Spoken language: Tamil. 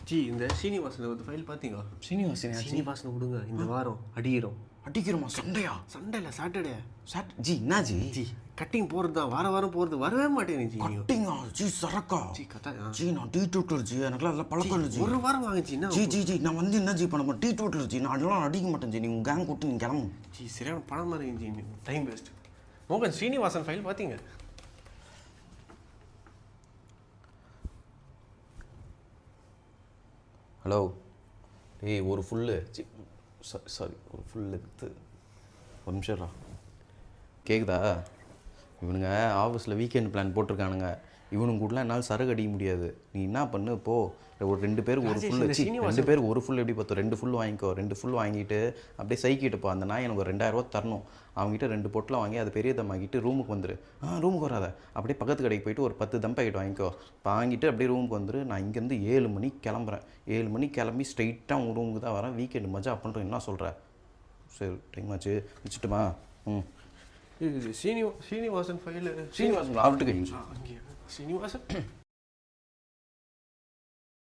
ஜி இந்த சீனிவாசன் ஒரு ஃபைல் பார்த்தீங்க? சீனிவாசன் விடுங்க, இந்த வாரம் அடிக்கிறோமா? சண்டையா? சண்டே இல்லை, சாட்டர்டே. ஜி என்ன ஜி? ஜி கட்டிங் போகிறது தான், வாரம் போகிறது வரவே மாட்டேங்குது ஜி. கட்டிங்கா? ஜி சரக்கா? ஜி கட்டா ஜி நான் டீ டூட்லர் ஜி, எனக்குலாம் அதெல்லாம் பழக்கம் இல்லை ஜி. ஒரு வாரம் வாங்க ஜி. என்ன ஜி நான் வந்து என்ன ஜி பண்ண மாட்டேன், டீ டூட்லர் ஜி, நான் அதெல்லாம் அடிக்க மாட்டேன் ஜி. நீங்கள் கேங் கூட்டு நீங்கள் கிளம்பும் ஜி. சரியான பணம் மாதிரி ஜி, டைம் வேஸ்ட். மோகன் ஸ்ரீனிவாசன் ஃபைல் பார்த்தீங்க? ஹலோ ஏய், ஒரு ஃபுல்லு சாரி ஒரு ஃபுல் எடுத்து ஒரு நிமிஷம்டா. கேட்குதா? இவனுங்க ஆஃபீஸில் வீக்கெண்ட் பிளான் போட்டிருக்கானுங்க. இவனுங்க கூடலாம் என்னால் சரக்கு அடிக்க முடியாது. நீ என்ன பண்ணு, போ ஒரு 2 பேருக்கு ஒரு ஃபுல் வச்சு 2 பேருக்கு ஒரு ஃபுல் எப்படி பார்த்தோம், 2 ஃபுல் வாங்கிக்கோ. 2 ஃபுல் வாங்கிட்டு அப்படியே சைக்கிட்டு போ. அந்த நாய் எனக்கு ஒரு 2000 ரூபா தரணும். அவங்ககிட்ட 2 பொட்டில் வாங்கி அது பெரிய தம்மாக்கிட்டு ரூமுக்கு வந்துரு. ரூமுக்கு வராத, அப்படியே பக்கத்து கடைக்கு போய்ட்டு ஒரு 10 தம் பாக்கெட் வாங்கிக்கோ. வாங்கிட்டு அப்படியே ரூமுக்கு வந்துரு. நான் இங்கேருந்து 7 மணிக்கு கிளம்புறேன். 7 மணிக்கு கிளம்பி ஸ்ட்ரைட்டாக உங்கள் ரூமுக்கு தான் வரேன். வீக்கெண்டு மஜா பண்ணுறேன். என்ன சொல்கிறேன்? சரி, டைம் ஆச்சு, வச்சுட்டுமா? சீனிவாசன் ஃபைல். சீனிவாசன் ஆஃப்ட்டு கை சீனிவாசன்